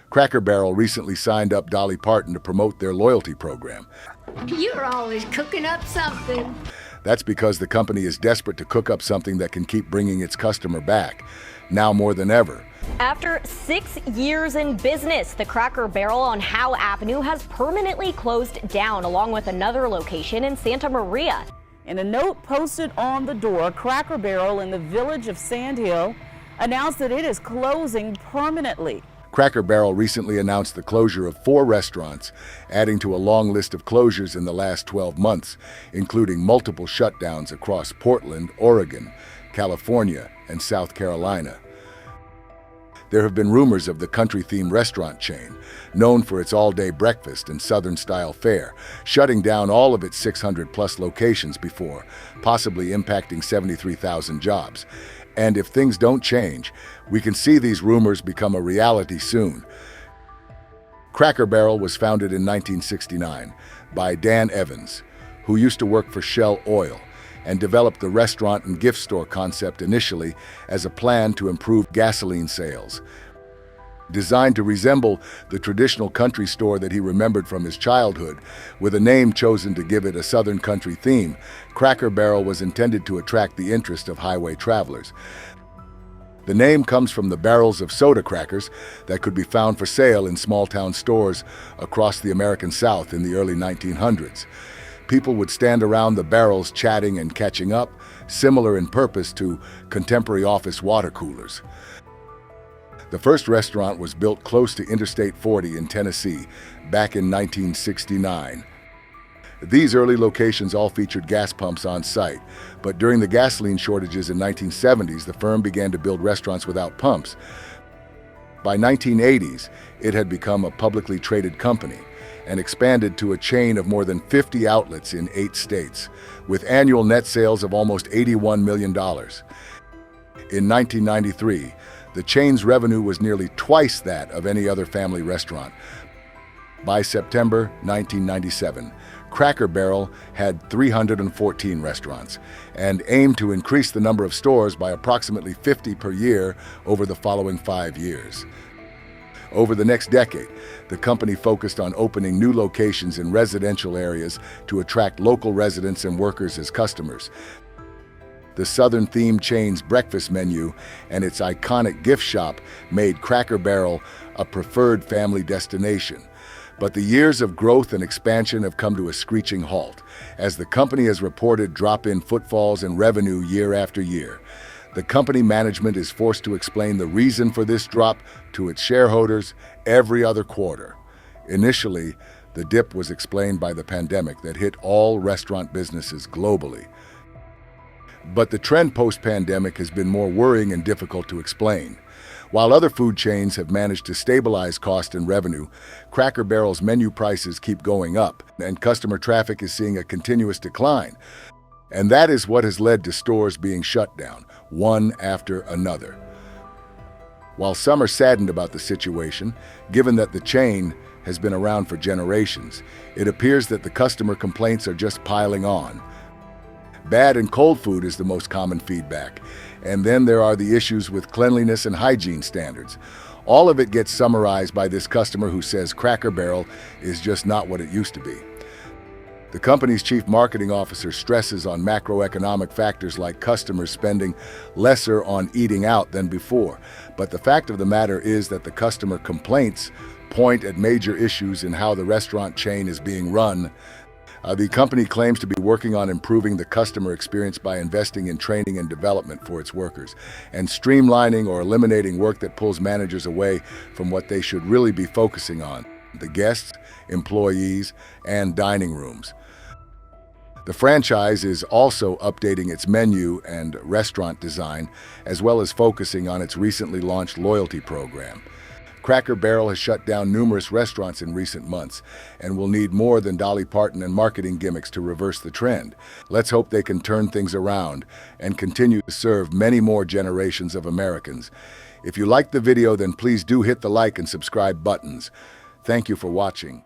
Cracker Barrel recently signed up Dolly Parton to promote their loyalty program. You're always cooking up something. That's because the company is desperate to cook up something that can keep bringing its customer back, now more than ever. After 6 years in business, the Cracker Barrel on Howe Avenue has permanently closed down, along with another location in Santa Maria. In a note posted on the door, Cracker Barrel in the village of Sand Hill announced that it is closing permanently. Cracker Barrel recently announced the closure of 4 restaurants, adding to a long list of closures in the last 12 months, including multiple shutdowns across Portland, Oregon, California, and South Carolina. There have been rumors of the country-themed restaurant chain, known for its all-day breakfast and Southern-style fare, shutting down all of its 600-plus locations before, possibly impacting 73,000 jobs. And if things don't change, we can see these rumors become a reality soon. Cracker Barrel was founded in 1969 by Dan Evans, who used to work for Shell Oil, and developed the restaurant and gift store concept initially as a plan to improve gasoline sales. Designed to resemble the traditional country store that he remembered from his childhood, with a name chosen to give it a Southern country theme, Cracker Barrel was intended to attract the interest of highway travelers. The name comes from the barrels of soda crackers that could be found for sale in small-town stores across the American South in the early 1900s. People would stand around the barrels chatting and catching up, similar in purpose to contemporary office water coolers. The first restaurant was built close to Interstate 40 in Tennessee back in 1969. These early locations all featured gas pumps on site, but during the gasoline shortages in 1970s, the firm began to build restaurants without pumps. By 1980s, it had become a publicly traded company and expanded to a chain of more than 50 outlets in 8 states, with annual net sales of almost $81 million. In 1993, the chain's revenue was nearly twice that of any other family restaurant. By September 1997, Cracker Barrel had 314 restaurants and aimed to increase the number of stores by approximately 50 per year over the following 5 years. Over the next decade, the company focused on opening new locations in residential areas to attract local residents and workers as customers. The Southern-themed chain's breakfast menu and its iconic gift shop made Cracker Barrel a preferred family destination. But the years of growth and expansion have come to a screeching halt, as the company has reported drop-in footfalls and revenue year after year. The company management is forced to explain the reason for this drop to its shareholders every other quarter. Initially, the dip was explained by the pandemic that hit all restaurant businesses globally. But the trend post-pandemic has been more worrying and difficult to explain. While other food chains have managed to stabilize cost and revenue, Cracker Barrel's menu prices keep going up, and customer traffic is seeing a continuous decline. And that is what has led to stores being shut down, one after another. While some are saddened about the situation, given that the chain has been around for generations, it appears that the customer complaints are just piling on. Bad and cold food is the most common feedback, and then there are the issues with cleanliness and hygiene standards. All of it gets summarized by this customer who says Cracker Barrel is just not what it used to be. The company's chief marketing officer stresses on macroeconomic factors like customers spending lesser on eating out than before. But the fact of the matter is that the customer complaints point at major issues in how the restaurant chain is being run. The company claims to be working on improving the customer experience by investing in training and development for its workers, and streamlining or eliminating work that pulls managers away from what they should really be focusing on: the guests, employees, and dining rooms. The franchise is also updating its menu and restaurant design, as well as focusing on its recently launched loyalty program. Cracker Barrel has shut down numerous restaurants in recent months and will need more than Dolly Parton and marketing gimmicks to reverse the trend. Let's hope they can turn things around and continue to serve many more generations of Americans. If you liked the video, then please do hit the like and subscribe buttons. Thank you for watching.